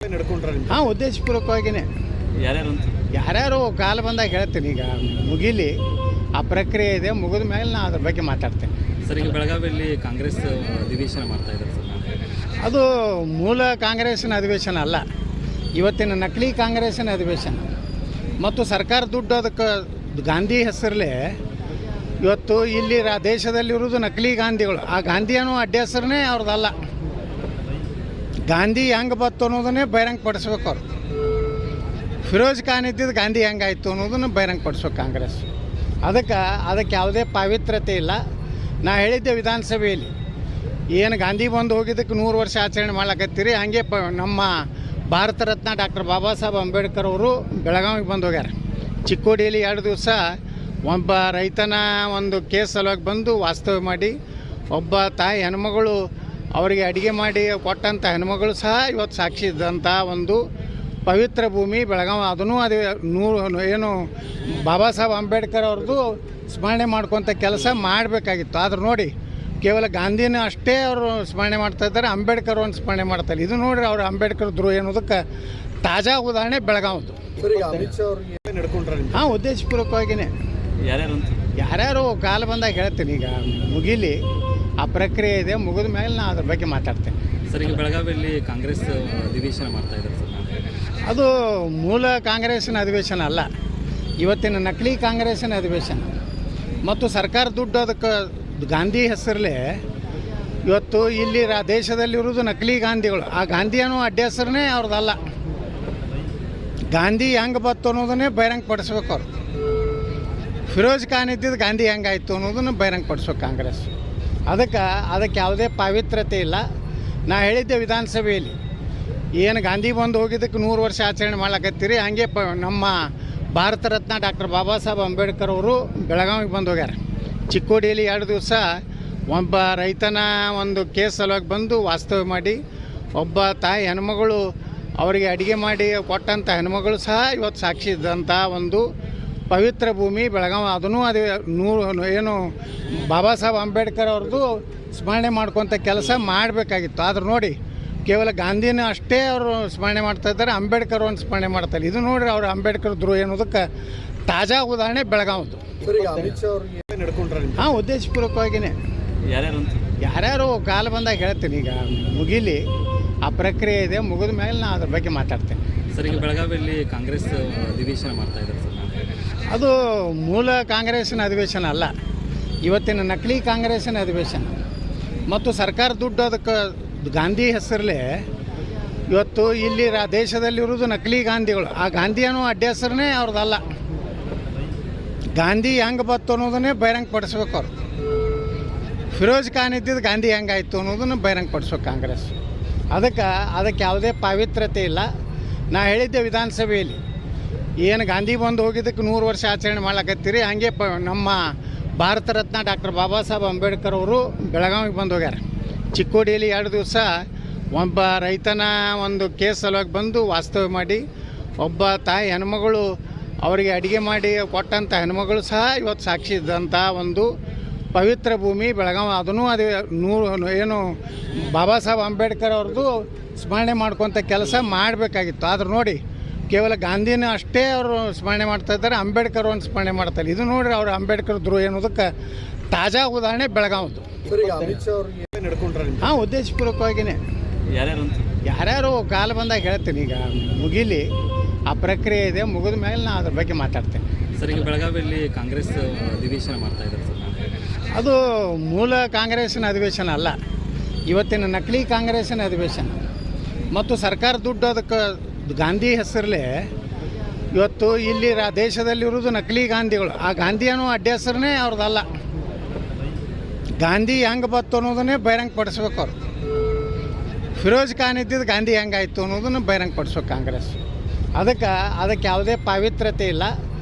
ಹಾಂ, ಉದ್ದೇಶಪೂರ್ವಕವಾಗಿಯೇ ಯಾರ್ಯಾರು ಕಾಲ ಬಂದಾಗ ಹೇಳ್ತೀನಿ. ಈಗ ಮುಗಿಲಿ, ಆ ಪ್ರಕ್ರಿಯೆ ಇದೆ, ಮುಗಿದ ಮೇಲೆ ನಾನು ಅದ್ರ ಬಗ್ಗೆ ಮಾತಾಡ್ತೇನೆ. ಸರ್, ಈಗ ಬೆಳಗಾವಿಯಲ್ಲಿ ಕಾಂಗ್ರೆಸ್ ಅಧಿವೇಶನ ಮಾಡ್ತಾ ಇದ್ದಾರೆ ಸರ್. ಅದು ಮೂಲ ಕಾಂಗ್ರೆಸ್ಸಿನ ಅಧಿವೇಶನ ಅಲ್ಲ, ಇವತ್ತಿನ ನಕಲಿ ಕಾಂಗ್ರೆಸ್ಸಿನ ಅಧಿವೇಶನ. ಮತ್ತು ಸರ್ಕಾರ ದುಡ್ಡು ಅದಕ್ಕೆ ಗಾಂಧಿ ಹೆಸರಲ್ಲೇ ಇವತ್ತು ಇಲ್ಲಿ ದೇಶದಲ್ಲಿರೋದು ನಕಲಿ ಗಾಂಧಿಗಳು. ಆ ಗಾಂಧಿಯನ್ನೋ ಅಡ್ಡ ಹೆಸರನ್ನೇ ಅವ್ರದ್ದಲ್ಲ. ಗಾಂಧಿ ಹೆಂಗೆ ಬತ್ತು ಅನ್ನೋದನ್ನೇ ಬಹಿರಂಗಪಡಿಸ್ಬೇಕು ಅವರು. ಫಿರೋಜ್ ಖಾನ್ ಇದ್ದಿದ್ದು ಗಾಂಧಿ ಹೆಂಗಾಯಿತು ಅನ್ನೋದನ್ನು ಬಹಿರಂಗಪಡಿಸ್ಬೇಕು ಕಾಂಗ್ರೆಸ್. ಅದಕ್ಕೆ ಯಾವುದೇ ಪಾವಿತ್ರ್ಯತೆ ಇಲ್ಲ. ನಾ ಹೇಳಿದ್ದೆ ವಿಧಾನಸಭೆಯಲ್ಲಿ, ಏನು ಗಾಂಧಿ ಬಂದು ಹೋಗಿದ್ದಕ್ಕೆ 100 ವರ್ಷ ಆಚರಣೆ ಮಾಡ್ಲಕತ್ತೀರಿ, ಹಾಗೆ ನಮ್ಮ ಭಾರತ ರತ್ನ ಡಾಕ್ಟರ್ ಬಾಬಾ ಸಾಹೇಬ್ ಅಂಬೇಡ್ಕರ್ ಅವರು ಬೆಳಗಾವಿಗೆ ಬಂದು ಹೋಗ್ಯಾರ. ಚಿಕ್ಕೋಡಿಯಲ್ಲಿ 2 ದಿವಸ ಒಬ್ಬ ರೈತನ ಒಂದು ಕೇಸ್ ಸಲುವಾಗಿ ಬಂದು ವಾಸ್ತವ್ಯ ಮಾಡಿ, ಒಬ್ಬ ತಾಯಿ ಹೆಣ್ಮಗಳು ಅವರಿಗೆ ಅಡುಗೆ ಮಾಡಿ ಕೊಟ್ಟಂಥ ಹೆಣ್ಮಗಳು ಸಹ ಇವತ್ತು ಸಾಕ್ಷಿ ಇದ್ದಂಥ ಒಂದು ಪವಿತ್ರ ಭೂಮಿ ಬೆಳಗಾವಿ. ಅದನ್ನು ಅದೇ ಏನು ಬಾಬಾ ಸಾಹೇಬ್ ಅಂಬೇಡ್ಕರ್ ಅವ್ರದ್ದು ಸ್ಮರಣೆ ಮಾಡ್ಕೊತ ಕೆಲಸ ಮಾಡಬೇಕಾಗಿತ್ತು. ಆದ್ರೆ ನೋಡಿ, ಕೇವಲ ಗಾಂಧಿನ ಅಷ್ಟೇ ಅವರು ಸ್ಮರಣೆ ಮಾಡ್ತಾಯಿದ್ದಾರೆ, ಅಂಬೇಡ್ಕರ್ ಅವ್ರನ್ನ ಸ್ಮರಣೆ ಮಾಡ್ತಾರೆ. ಇದು ನೋಡ್ರಿ, ಅವರು ಅಂಬೇಡ್ಕರ್ ದ್ರೋಹ ಅನ್ನೋದಕ್ಕೆ ತಾಜಾ ಉದಾಹರಣೆ ಬೆಳಗಾವಿದು. ಹಾಂ, ಉದ್ದೇಶಪೂರ್ವಕವಾಗಿಯೇ ಯಾರ್ಯಾರು ಕಾಲ ಬಂದಾಗ ಹೇಳ್ತೀನಿ. ಈಗ ಮುಗಿಲಿ, ಆ ಪ್ರಕ್ರಿಯೆ ಇದೆ, ಮುಗಿದ ಮೇಲೆ ನಾನು ಅದ್ರ ಬಗ್ಗೆ ಮಾತಾಡ್ತೇನೆ. ಸರ್, ಈಗ ಬೆಳಗಾವಿಯಲ್ಲಿ ಕಾಂಗ್ರೆಸ್ ಅಧಿವೇಶನ ಮಾಡ್ತಾ ಇದ್ದಾರೆ ಸರ್. ಅದು ಮೂಲ ಕಾಂಗ್ರೆಸ್ಸಿನ ಅಧಿವೇಶನ ಅಲ್ಲ, ಇವತ್ತಿನ ನಕಲಿ ಕಾಂಗ್ರೆಸ್ಸಿನ ಅಧಿವೇಶನ. ಮತ್ತು ಸರ್ಕಾರ ದುಡ್ಡು ಅದಕ್ಕೆ ಗಾಂಧಿ ಹೆಸರಲ್ಲೇ ಇವತ್ತು ಇಲ್ಲಿ ದೇಶದಲ್ಲಿರೋದು ನಕಲಿ ಗಾಂಧಿಗಳು. ಆ ಗಾಂಧಿಯನ್ನೋ ಅಡ್ಡ ಹೆಸರನ್ನೇ ಅವ್ರದ್ದಲ್ಲ. ಗಾಂಧಿ ಹೆಂಗೆ ಬತ್ತು ಅನ್ನೋದನ್ನೇ ಬಹಿರಂಗಪಡಿಸ್ಬೇಕು ಅವರು. ಫಿರೋಜ್ ಖಾನ್ ಇದ್ದಿದ್ದು ಗಾಂಧಿ ಹೆಂಗಾಯಿತು ಅನ್ನೋದನ್ನು ಬಹಿರಂಗಪಡಿಸ್ಬೇಕು ಕಾಂಗ್ರೆಸ್. ಅದಕ್ಕೆ ಯಾವುದೇ ಪಾವಿತ್ರ್ಯತೆ ಇಲ್ಲ. ನಾ ಹೇಳಿದ್ದೆ ವಿಧಾನಸಭೆಯಲ್ಲಿ, ಏನು ಗಾಂಧಿ ಬಂದು ಹೋಗಿದ್ದಕ್ಕೆ 100 ವರ್ಷ ಆಚರಣೆ ಮಾಡ್ಲಕತ್ತೀರಿ, ಹಾಗೆ ನಮ್ಮ ಭಾರತ ರತ್ನ ಡಾಕ್ಟರ್ ಬಾಬಾ ಸಾಹೇಬ್ ಅಂಬೇಡ್ಕರ್ ಅವರು ಬೆಳಗಾವಿಗೆ ಬಂದು ಹೋಗ್ಯಾರ. ಚಿಕ್ಕೋಡಿಯಲ್ಲಿ 2 ದಿವಸ ಒಬ್ಬ ರೈತನ ಒಂದು ಕೇಸ್ ಸಲುವಾಗಿ ಬಂದು ವಾಸ್ತವ್ಯ ಮಾಡಿ, ಒಬ್ಬ ತಾಯಿ ಹೆಣ್ಮಗಳು ಅವರಿಗೆ ಅಡುಗೆ ಮಾಡಿ ಕೊಟ್ಟಂಥ ಹೆಣ್ಮಗಳು ಸಹ ಇವತ್ತು ಸಾಕ್ಷಿ ಇದ್ದಂಥ ಒಂದು ಪವಿತ್ರ ಭೂಮಿ ಬೆಳಗಾವಿ. ಅದನ್ನು ಅದೇ ಏನು ಬಾಬಾ ಸಾಹೇಬ್ ಅಂಬೇಡ್ಕರ್ ಅವ್ರದ್ದು ಸ್ಮರಣೆ ಮಾಡ್ಕೊತ ಕೆಲಸ ಮಾಡಬೇಕಾಗಿತ್ತು. ಆದ್ರೆ ನೋಡಿ, ಕೇವಲ ಗಾಂಧಿನ ಅಷ್ಟೇ ಅವರು ಸ್ಮರಣೆ ಮಾಡ್ತಾಯಿದ್ದಾರೆ, ಅಂಬೇಡ್ಕರ್ ಅವ್ರನ್ನ ಸ್ಮರಣೆ ಮಾಡ್ತಾರೆ. ಇದು ನೋಡ್ರಿ, ಅವರು ಅಂಬೇಡ್ಕರ್ ದ್ರೋಹ ಅನ್ನೋದಕ್ಕೆ ತಾಜಾ ಉದಾಹರಣೆ ಬೆಳಗಾವಿದು. ಹಾಂ, ಉದ್ದೇಶಪೂರ್ವಕವಾಗಿಯೇ ಯಾರ್ಯಾರು ಕಾಲ ಬಂದಾಗ ಹೇಳ್ತೀನಿ. ಈಗ ಮುಗಿಲಿ, ಆ ಪ್ರಕ್ರಿಯೆ ಇದೆ, ಮುಗಿದ ಮೇಲೆ ನಾನು ಅದ್ರ ಬಗ್ಗೆ ಮಾತಾಡ್ತೇನೆ. ಸರ್, ಈಗ ಬೆಳಗಾವಿಯಲ್ಲಿ ಕಾಂಗ್ರೆಸ್ ಅಧಿವೇಶನ ಮಾಡ್ತಾ ಇದ್ದಾರೆ ಸರ್. ಅದು ಮೂಲ ಕಾಂಗ್ರೆಸ್ಸಿನ ಅಧಿವೇಶನ ಅಲ್ಲ, ಇವತ್ತಿನ ನಕಲಿ ಕಾಂಗ್ರೆಸ್ಸಿನ ಅಧಿವೇಶನ. ಮತ್ತು ಸರ್ಕಾರ ದುಡ್ಡು ಅದಕ್ಕೆ ಗಾಂಧಿ ಹೆಸರಲ್ಲೇ ಇವತ್ತು ಇಲ್ಲಿ ದೇಶದಲ್ಲಿರೋದು ನಕಲಿ ಗಾಂಧಿಗಳು. ಆ ಗಾಂಧಿಯನ್ನೋ ಅಡ್ಡ ಹೆಸರನ್ನೇ ಅವ್ರದ್ದಲ್ಲ. ಗಾಂಧಿ ಹೆಂಗೆ ಬತ್ತು ಅನ್ನೋದನ್ನೇ ಬಹಿರಂಗಪಡಿಸ್ಬೇಕು ಅವರು. ಫಿರೋಜ್ ಖಾನ್ ಇದ್ದಿದ್ದು ಗಾಂಧಿ ಹೆಂಗಾಯಿತು ಅನ್ನೋದನ್ನು ಬಹಿರಂಗಪಡಿಸ್ಬೇಕು ಕಾಂಗ್ರೆಸ್. ಅದಕ್ಕೆ ಯಾವುದೇ ಪಾವಿತ್ರ್ಯತೆ ಇಲ್ಲ. ನಾ ಹೇಳಿದ್ದೆ ವಿಧಾನಸಭೆಯಲ್ಲಿ, ಏನು ಗಾಂಧಿ ಬಂದು ಹೋಗಿದ್ದಕ್ಕೆ 100 ವರ್ಷ ಆಚರಣೆ ಮಾಡ್ಲಕತ್ತೀರಿ, ಹಾಗೆ ನಮ್ಮ ಭಾರತ ರತ್ನ ಡಾಕ್ಟರ್ ಬಾಬಾ ಸಾಹೇಬ್ ಅಂಬೇಡ್ಕರ್ ಅವರು ಬೆಳಗಾವಿಗೆ ಬಂದು ಹೋಗ್ಯಾರ. ಚಿಕ್ಕೋಡಿಯಲ್ಲಿ 2 ದಿವಸ ಒಬ್ಬ ರೈತನ ಒಂದು ಕೇಸ್ ಸಲುವಾಗಿ ಬಂದು ವಾಸ್ತವ್ಯ ಮಾಡಿ, ಒಬ್ಬ ತಾಯಿ ಹೆಣ್ಮಗಳು ಅವರಿಗೆ ಅಡುಗೆ ಮಾಡಿ ಕೊಟ್ಟಂಥ ಹೆಣ್ಮಗಳು ಸಹ ಇವತ್ತು ಸಾಕ್ಷಿ ಇದ್ದಂಥ ಒಂದು ಪವಿತ್ರ ಭೂಮಿ ಬೆಳಗಾವಿ. ಅದನ್ನು ಅದೇ ಏನು ಬಾಬಾ ಸಾಹೇಬ್ ಅಂಬೇಡ್ಕರ್ ಅವ್ರದ್ದು ಸ್ಮರಣೆ ಮಾಡ್ಕೊತ ಕೆಲಸ ಮಾಡಬೇಕಾಗಿತ್ತು. ಆದ್ರೆ ನೋಡಿ, ಕೇವಲ ಗಾಂಧಿನ ಅಷ್ಟೇ ಅವರು ಸ್ಮರಣೆ ಮಾಡ್ತಾಯಿದ್ದಾರೆ, ಅಂಬೇಡ್ಕರ್ ಅವ್ರನ್ನ ಸ್ಮರಣೆ ಮಾಡ್ತಾರೆ. ಇದು ನೋಡ್ರಿ, ಅವರು ಅಂಬೇಡ್ಕರ್ ದ್ರೋಹ ಅನ್ನೋದಕ್ಕೆ ತಾಜಾ ಉದಾಹರಣೆ ಬೆಳಗಾವಿದು. ಹಾಂ, ಉದ್ದೇಶಪೂರ್ವಕವಾಗಿಯೇ ಯಾರ್ಯಾರು ಕಾಲ ಬಂದಾಗ ಹೇಳ್ತೀನಿ. ಈಗ ಮುಗಿಲಿ, ಆ ಪ್ರಕ್ರಿಯೆ ಇದೆ, ಮುಗಿದ ಮೇಲೆ ನಾನು ಅದ್ರ ಬಗ್ಗೆ ಮಾತಾಡ್ತೇನೆ. ಸರ್, ಈಗ ಬೆಳಗಾವಿಯಲ್ಲಿ ಕಾಂಗ್ರೆಸ್ ಅಧಿವೇಶನ ಮಾಡ್ತಾ ಇದ್ದಾರೆ ಸರ್. ಅದು ಮೂಲ ಕಾಂಗ್ರೆಸ್ಸಿನ ಅಧಿವೇಶನ ಅಲ್ಲ, ಇವತ್ತಿನ ನಕಲಿ ಕಾಂಗ್ರೆಸ್ಸಿನ ಅಧಿವೇಶನ. ಮತ್ತು ಸರ್ಕಾರ ದುಡ್ಡು ಅದಕ್ಕೆ ಗಾಂಧಿ ಹೆಸರಲ್ಲೇ ಇವತ್ತು ಇಲ್ಲಿ ದೇಶದಲ್ಲಿರೋದು ನಕಲಿ ಗಾಂಧಿಗಳು. ಆ ಗಾಂಧಿಯನ್ನೋ ಅಡ್ಡ ಹೆಸರನ್ನೇ ಅವ್ರದ್ದಲ್ಲ. ಗಾಂಧಿ ಹೆಂಗೆ ಬತ್ತು ಅನ್ನೋದನ್ನೇ ಬಹಿರಂಗಪಡಿಸ್ಬೇಕು ಅವರು. ಫಿರೋಜ್ ಖಾನ್ ಇದ್ದಿದ್ದು ಗಾಂಧಿ ಹೆಂಗಾಯಿತು ಅನ್ನೋದನ್ನು ಬಹಿರಂಗಪಡಿಸ್ಬೇಕು ಕಾಂಗ್ರೆಸ್. ಅದಕ್ಕೆ ಯಾವುದೇ ಪಾವಿತ್ರ್ಯತೆ ಇಲ್ಲ.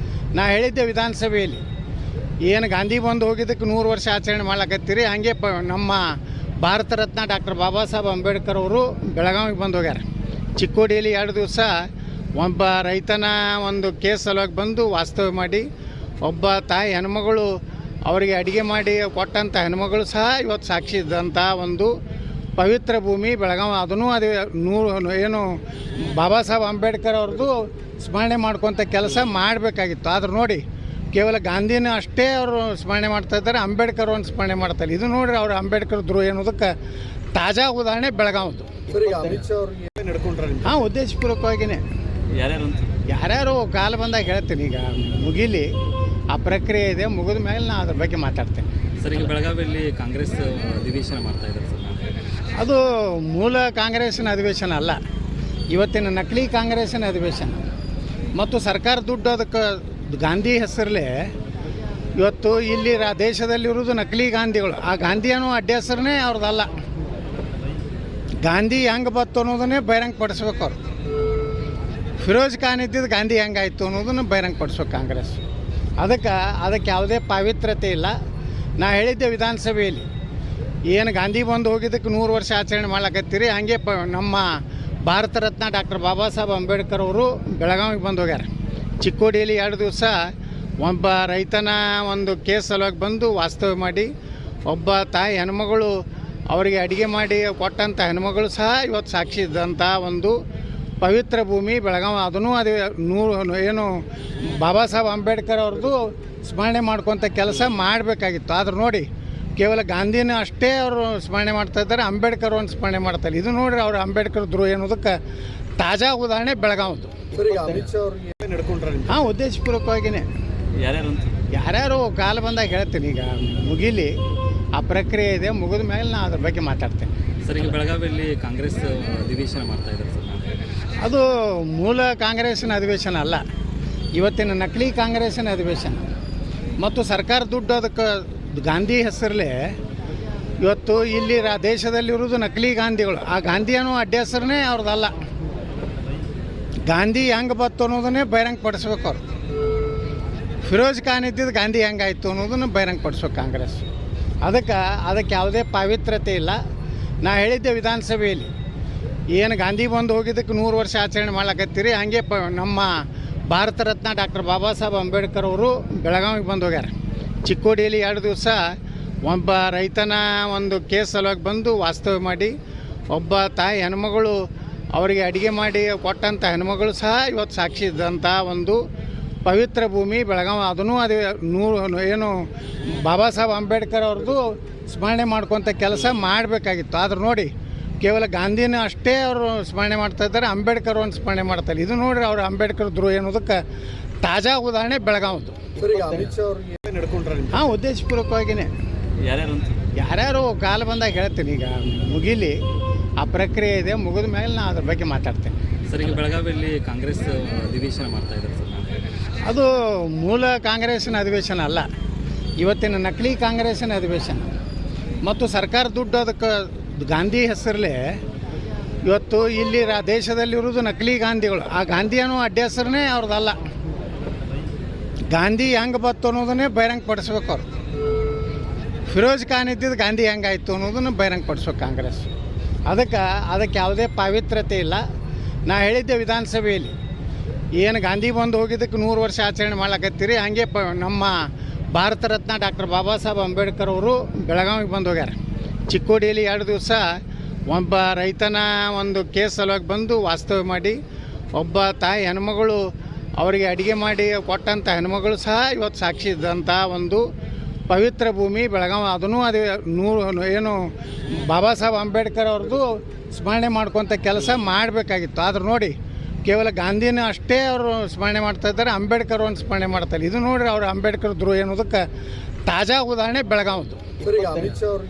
ನಾ ಹೇಳಿದ್ದೆ ವಿಧಾನಸಭೆಯಲ್ಲಿ, ಏನು ಗಾಂಧಿ ಬಂದು ಹೋಗಿದ್ದಕ್ಕೆ 100 ವರ್ಷ ಆಚರಣೆ ಮಾಡ್ಲಕತ್ತೀರಿ, ಹಾಗೆ ನಮ್ಮ ಭಾರತ ರತ್ನ ಡಾಕ್ಟರ್ ಬಾಬಾ ಸಾಹೇಬ್ ಅಂಬೇಡ್ಕರ್ ಅವರು ಬೆಳಗಾವಿಗೆ ಬಂದು ಹೋಗ್ಯಾರ. ಚಿಕ್ಕೋಡಿಯಲ್ಲಿ 2 ದಿವಸ ಒಬ್ಬ ರೈತನ ಒಂದು ಕೇಸ್ ಸಲುವಾಗಿ ಬಂದು ವಾಸ್ತವ್ಯ ಮಾಡಿ, ಒಬ್ಬ ತಾಯಿ ಹೆಣ್ಮಗಳು ಅವರಿಗೆ ಅಡುಗೆ ಮಾಡಿ ಕೊಟ್ಟಂಥ ಹೆಣ್ಮಗಳು ಸಹ ಇವತ್ತು ಸಾಕ್ಷಿ ಇದ್ದಂಥ ಒಂದು ಪವಿತ್ರ ಭೂಮಿ ಬೆಳಗಾವಿ, ಅದನ್ನು ಅದು ಏನು ಬಾಬಾ ಸಾಹೇಬ್ ಅಂಬೇಡ್ಕರ್ ಅವ್ರದ್ದು ಸ್ಮರಣೆ ಮಾಡ್ಕೊತ ಕೆಲಸ ಮಾಡಬೇಕಾಗಿತ್ತು. ಆದ್ರೆ ನೋಡಿ, ಕೇವಲ ಗಾಂಧಿನ ಅಷ್ಟೇ ಅವರು ಸ್ಮರಣೆ ಮಾಡ್ತಾ ಇದ್ದಾರೆ, ಅಂಬೇಡ್ಕರ್ ಅವ್ರನ್ನ ಸ್ಮರಣೆ ಮಾಡ್ತಾರೆ. ಇದು ನೋಡ್ರಿ ಅವ್ರು ಅಂಬೇಡ್ಕರ್ ದ್ರೋಹ ಅನ್ನೋದಕ್ಕೆ ತಾಜಾ ಉದಾಹರಣೆ ಬೆಳಗಾವಿದು. ಅಮಿತ್ ಶಾ ಅವ್ರಿಗೆ ನಡ್ಕೊಂಡ್ರೆ ಹಾಂ, ಉದ್ದೇಶಪೂರ್ವಕವಾಗಿಯೇ ಯಾರ್ಯಾರು ಅಂತ ಯಾರ್ಯಾರು ಕಾಲ ಬಂದಾಗ ಹೇಳ್ತೀನಿ. ಈಗ ಮುಗಿಲಿ, ಆ ಪ್ರಕ್ರಿಯೆ ಇದೆ, ಮುಗಿದ ಮೇಲೆ ನಾನು ಅದ್ರ ಬಗ್ಗೆ ಮಾತಾಡ್ತೇನೆ. ಸರ್, ಈಗ ಬೆಳಗಾವಿಯಲ್ಲಿ ಕಾಂಗ್ರೆಸ್ ಅಧಿವೇಶನ ಮಾಡ್ತಾ ಇದ್ದಾರೆ ಸರ್. ಅದು ಮೂಲ ಕಾಂಗ್ರೆಸ್ಸಿನ ಅಧಿವೇಶನ ಅಲ್ಲ, ಇವತ್ತಿನ ನಕಲಿ ಕಾಂಗ್ರೆಸ್ಸಿನ ಅಧಿವೇಶನ. ಮತ್ತು ಸರ್ಕಾರ ದುಡ್ಡು ಅದಕ್ಕೆ ಗಾಂಧಿ ಹೆಸರಲ್ಲೇ ಇವತ್ತು ಇಲ್ಲಿ ದೇಶದಲ್ಲಿರೋದು ನಕಲಿ ಗಾಂಧಿಗಳು. ಆ ಗಾಂಧಿಯನ್ನು ಅಡ್ಡ ಹೆಸರನ್ನೇ ಅವ್ರದ್ದಲ್ಲ. ಗಾಂಧಿ ಹೆಂಗೆ ಬತ್ತು ಅನ್ನೋದನ್ನೇ ಬಹಿರಂಗ ಪಡಿಸ್ಬೇಕು ಅವ್ರು. ಫಿರೋಜ್ ಖಾನ್ ಇದ್ದಿದ್ದು ಗಾಂಧಿ ಹೆಂಗಾಯ್ತು ಅನ್ನೋದನ್ನು ಬಹಿರಂಗ ಪಡಿಸ್ಬೇಕು ಕಾಂಗ್ರೆಸ್. ಅದಕ್ಕೆ ಯಾವುದೇ ಪಾವಿತ್ರ್ಯತೆ ಇಲ್ಲ. ನಾ ಹೇಳಿದ್ದೆ ವಿಧಾನಸಭೆಯಲ್ಲಿ, ಏನು ಗಾಂಧಿ ಬಂದು ಹೋಗಿದ್ದಕ್ಕೆ 100 ವರ್ಷ ಆಚರಣೆ ಮಾಡ್ಲಕತ್ತೀರಿ, ಹಾಗೆ ನಮ್ಮ ಭಾರತ ರತ್ನ ಡಾಕ್ಟರ್ ಬಾಬಾ ಸಾಹೇಬ್ ಅಂಬೇಡ್ಕರ್ ಅವರು ಬೆಳಗಾವಿಗೆ ಬಂದು ಹೋಗ್ಯಾರ. ಚಿಕ್ಕೋಡಿಯಲ್ಲಿ 2 ದಿವಸ ಒಬ್ಬ ರೈತನ ಒಂದು ಕೇಸ್ ಸಲುವಾಗಿ ಬಂದು ವಾಸ್ತವ್ಯ ಮಾಡಿ, ಒಬ್ಬ ತಾಯಿ ಹೆಣ್ಮಗಳು ಅವರಿಗೆ ಅಡುಗೆ ಮಾಡಿ ಕೊಟ್ಟಂಥ ಹೆಣ್ಮಗಳು ಸಹ ಇವತ್ತು ಸಾಕ್ಷಿ ಇದ್ದಂಥ ಒಂದು ಪವಿತ್ರ ಭೂಮಿ ಬೆಳಗಾವಿ, ಅದನ್ನು ಅದು ಏನು ಬಾಬಾ ಸಾಹೇಬ್ ಅಂಬೇಡ್ಕರ್ ಅವ್ರದ್ದು ಸ್ಮರಣೆ ಮಾಡ್ಕೊತ ಕೆಲಸ ಮಾಡಬೇಕಾಗಿತ್ತು. ಆದ್ರೆ ನೋಡಿ, ಕೇವಲ ಗಾಂಧಿನ ಅಷ್ಟೇ ಅವರು ಸ್ಮರಣೆ ಮಾಡ್ತಾ ಇದ್ದಾರೆ, ಅಂಬೇಡ್ಕರ್ ಅವ್ರನ್ನ ಸ್ಮರಣೆ ಮಾಡ್ತಾರೆ. ಇದು ನೋಡ್ರಿ ಅವ್ರು ಅಂಬೇಡ್ಕರ್ ದ್ರೋಹ ಅನ್ನೋದಕ್ಕೆ ತಾಜಾ ಉದಾಹರಣೆ ಬೆಳಗಾವಿದು. ಅಮಿತ್ ಶಾ ಅವ್ರಿಗೆ ನಡ್ಕೊಂಡ್ರೆ ಹಾಂ, ಉದ್ದೇಶಪೂರ್ವಕವಾಗಿಯೇ ಯಾರ್ಯಾರು ಅಂತ ಯಾರ್ಯಾರು ಕಾಲ ಬಂದಾಗ ಹೇಳ್ತೀನಿ. ಈಗ ಮುಗಿಲಿ, ಆ ಪ್ರಕ್ರಿಯೆ ಇದೆ, ಮುಗಿದ ಮೇಲೆ ನಾನು ಅದ್ರ ಬಗ್ಗೆ ಮಾತಾಡ್ತೇನೆ. ಸರ್, ಈಗ ಬೆಳಗಾವಿಯಲ್ಲಿ ಕಾಂಗ್ರೆಸ್ ಅಧಿವೇಶನ ಮಾಡ್ತಾ ಇದ್ದಾರೆ ಸರ್. ಅದು ಮೂಲ ಕಾಂಗ್ರೆಸ್ಸಿನ ಅಧಿವೇಶನ ಅಲ್ಲ, ಇವತ್ತಿನ ನಕಲಿ ಕಾಂಗ್ರೆಸ್ಸಿನ ಅಧಿವೇಶನ. ಮತ್ತು ಸರ್ಕಾರ ದುಡ್ಡು ಅದಕ್ಕೆ ಗಾಂಧಿ ಹೆಸರಲ್ಲೇ ಇವತ್ತು ಇಲ್ಲಿ ದೇಶದಲ್ಲಿರೋದು ನಕಲಿ ಗಾಂಧಿಗಳು. ಆ ಗಾಂಧಿಯನ್ನು ಅಡ್ಡ ಹೆಸರನ್ನೇ ಅವ್ರದ್ದಲ್ಲ. ಗಾಂಧಿ ಹೆಂಗೆ ಬತ್ತು ಅನ್ನೋದನ್ನೇ ಬಹಿರಂಗ ಪಡಿಸ್ಬೇಕು ಅವ್ರು. ಫಿರೋಜ್ ಖಾನ್ ಇದ್ದಿದ್ದು ಗಾಂಧಿ ಹೆಂಗಾಯ್ತು ಅನ್ನೋದನ್ನು ಬಹಿರಂಗ ಪಡಿಸ್ಬೇಕು ಕಾಂಗ್ರೆಸ್. ಅದಕ್ಕೆ ಯಾವುದೇ ಪಾವಿತ್ರ್ಯತೆ ಇಲ್ಲ. ನಾ ಹೇಳಿದ್ದೆ ವಿಧಾನಸಭೆಯಲ್ಲಿ, ಏನು ಗಾಂಧಿ ಬಂದು ಹೋಗಿದ್ದಕ್ಕೆ 100 ವರ್ಷ ಆಚರಣೆ ಮಾಡ್ಲಕತ್ತೀರಿ, ಹಾಗೆ ನಮ್ಮ ಭಾರತ ರತ್ನ ಡಾಕ್ಟರ್ ಬಾಬಾ ಸಾಹೇಬ್ ಅಂಬೇಡ್ಕರ್ ಅವರು ಬೆಳಗಾವಿಗೆ ಬಂದು ಹೋಗ್ಯಾರ. ಚಿಕ್ಕೋಡಿಯಲ್ಲಿ 2 ದಿವಸ ಒಬ್ಬ ರೈತನ ಒಂದು ಕೇಸ್ ಸಲುವಾಗಿ ಬಂದು ವಾಸ್ತವ್ಯ ಮಾಡಿ, ಒಬ್ಬ ತಾಯಿ ಹೆಣ್ಮಗಳು ಅವರಿಗೆ ಅಡುಗೆ ಮಾಡಿ ಕೊಟ್ಟಂಥ ಹೆಣ್ಮಗಳು ಸಹ ಇವತ್ತು ಸಾಕ್ಷಿ ಇದ್ದಂಥ ಒಂದು ಪವಿತ್ರ ಭೂಮಿ ಬೆಳಗಾವಿ, ಅದನ್ನು ಅದು ಏನು ಬಾಬಾ ಸಾಹೇಬ್ ಅಂಬೇಡ್ಕರ್ ಅವ್ರದ್ದು ಸ್ಮರಣೆ ಮಾಡ್ಕೊತ ಕೆಲಸ ಮಾಡಬೇಕಾಗಿತ್ತು. ಆದ್ರೆ ನೋಡಿ, ಕೇವಲ ಗಾಂಧಿನ ಅಷ್ಟೇ ಅವರು ಸ್ಮರಣೆ ಮಾಡ್ತಾ ಇದ್ದಾರೆ, ಅಂಬೇಡ್ಕರ್ ಅವ್ರನ್ನ ಸ್ಮರಣೆ ಮಾಡ್ತಾರೆ. ಇದು ನೋಡ್ರಿ ಅವ್ರು ಅಂಬೇಡ್ಕರ್ ದ್ರೋಹ ಅನ್ನೋದಕ್ಕೆ ತಾಜಾ ಉದಾಹರಣೆ ಬೆಳಗಾವಿದು. ಅಮಿತ್ ಶಾ ಅವ್ರಿಗೆ ನಡ್ಕೊಂಡ್ರೆ ಹಾಂ, ಉದ್ದೇಶಪೂರ್ವಕವಾಗಿಯೇ ಯಾರ್ಯಾರು ಅಂತ ಯಾರ್ಯಾರು ಕಾಲ ಬಂದಾಗ ಹೇಳ್ತೀನಿ. ಈಗ ಮುಗಿಲಿ, ಆ ಪ್ರಕ್ರಿಯೆ ಇದೆ, ಮುಗಿದ ಮೇಲೆ ನಾನು ಅದ್ರ ಬಗ್ಗೆ ಮಾತಾಡ್ತೇನೆ. ಸರ್, ಈಗ ಬೆಳಗಾವಿಯಲ್ಲಿ ಕಾಂಗ್ರೆಸ್ ಅಧಿವೇಶನ ಮಾಡ್ತಾ ಇದ್ದಾರೆ ಸರ್. ಅದು ಮೂಲ ಕಾಂಗ್ರೆಸ್ಸಿನ ಅಧಿವೇಶನ ಅಲ್ಲ, ಇವತ್ತಿನ ನಕಲಿ ಕಾಂಗ್ರೆಸ್ಸಿನ ಅಧಿವೇಶನ. ಮತ್ತು ಸರ್ಕಾರ ದುಡ್ಡು ಅದಕ್ಕೆ ಗಾಂಧಿ ಹೆಸರಲ್ಲೇ ಇವತ್ತು ಇಲ್ಲಿ ದೇಶದಲ್ಲಿರೋದು ನಕಲಿ ಗಾಂಧಿಗಳು. ಆ ಗಾಂಧಿಯನ್ನು ಅಡ್ಡ ಹೆಸರನ್ನೇ ಅವ್ರದ್ದಲ್ಲ. ಗಾಂಧಿ ಹೆಂಗೆ ಬತ್ತು ಅನ್ನೋದನ್ನೇ ಬಹಿರಂಗ ಪಡಿಸ್ಬೇಕು ಅವ್ರು. ಫಿರೋಜ್ ಖಾನ್ ಇದ್ದಿದ್ದು ಗಾಂಧಿ ಹೆಂಗಾಯ್ತು ಅನ್ನೋದನ್ನು ಬಹಿರಂಗ ಪಡಿಸ್ಬೇಕು ಕಾಂಗ್ರೆಸ್. ಅದಕ್ಕೆ ಯಾವುದೇ ಪಾವಿತ್ರ್ಯತೆ ಇಲ್ಲ. ನಾ ಹೇಳಿದ್ದೆ ವಿಧಾನಸಭೆಯಲ್ಲಿ, ಏನು ಗಾಂಧಿ ಬಂದು ಹೋಗಿದ್ದಕ್ಕೆ 100 ವರ್ಷ ಆಚರಣೆ ಮಾಡ್ಲಕತ್ತೀರಿ, ಹಾಗೆ ನಮ್ಮ ಭಾರತ ರತ್ನ ಡಾಕ್ಟರ್ ಬಾಬಾ ಸಾಹೇಬ್ ಅಂಬೇಡ್ಕರ್ ಅವರು ಬೆಳಗಾವಿಗೆ ಬಂದು ಹೋಗ್ಯಾರ. ಚಿಕ್ಕೋಡಿಯಲ್ಲಿ 2 ದಿವಸ ಒಬ್ಬ ರೈತನ ಒಂದು ಕೇಸ್ ಸಲುವಾಗಿ ಬಂದು ವಾಸ್ತವ್ಯ ಮಾಡಿ, ಒಬ್ಬ ತಾಯಿ ಹೆಣ್ಮಗಳು ಅವರಿಗೆ ಅಡುಗೆ ಮಾಡಿ ಕೊಟ್ಟಂಥ ಹೆಣ್ಮಗಳು ಸಹ ಇವತ್ತು ಸಾಕ್ಷಿ ಇದ್ದಂಥ ಒಂದು ಪವಿತ್ರ ಭೂಮಿ ಬೆಳಗಾವಿ, ಅದನ್ನು ಅದು ಏನು ಬಾಬಾ ಸಾಹೇಬ್ ಅಂಬೇಡ್ಕರ್ ಅವ್ರದ್ದು ಸ್ಮರಣೆ ಮಾಡ್ಕೊತ ಕೆಲಸ ಮಾಡಬೇಕಾಗಿತ್ತು. ಆದ್ರೆ ನೋಡಿ, ಕೇವಲ ಗಾಂಧಿನ ಅಷ್ಟೇ ಅವರು ಸ್ಮರಣೆ ಮಾಡ್ತಾ ಇದ್ದಾರೆ, ಅಂಬೇಡ್ಕರ್ ಅವ್ರನ್ನ ಸ್ಮರಣೆ ಮಾಡ್ತಾರೆ. ಇದು ನೋಡ್ರಿ ಅವ್ರು ಅಂಬೇಡ್ಕರ್ ದ್ರೋಹ ಅನ್ನೋದಕ್ಕೆ ತಾಜಾ ಉದಾಹರಣೆ ಬೆಳಗಾವಿದು. ಅಮಿತ್ ಶಾ ಅವ್ರಿಗೆ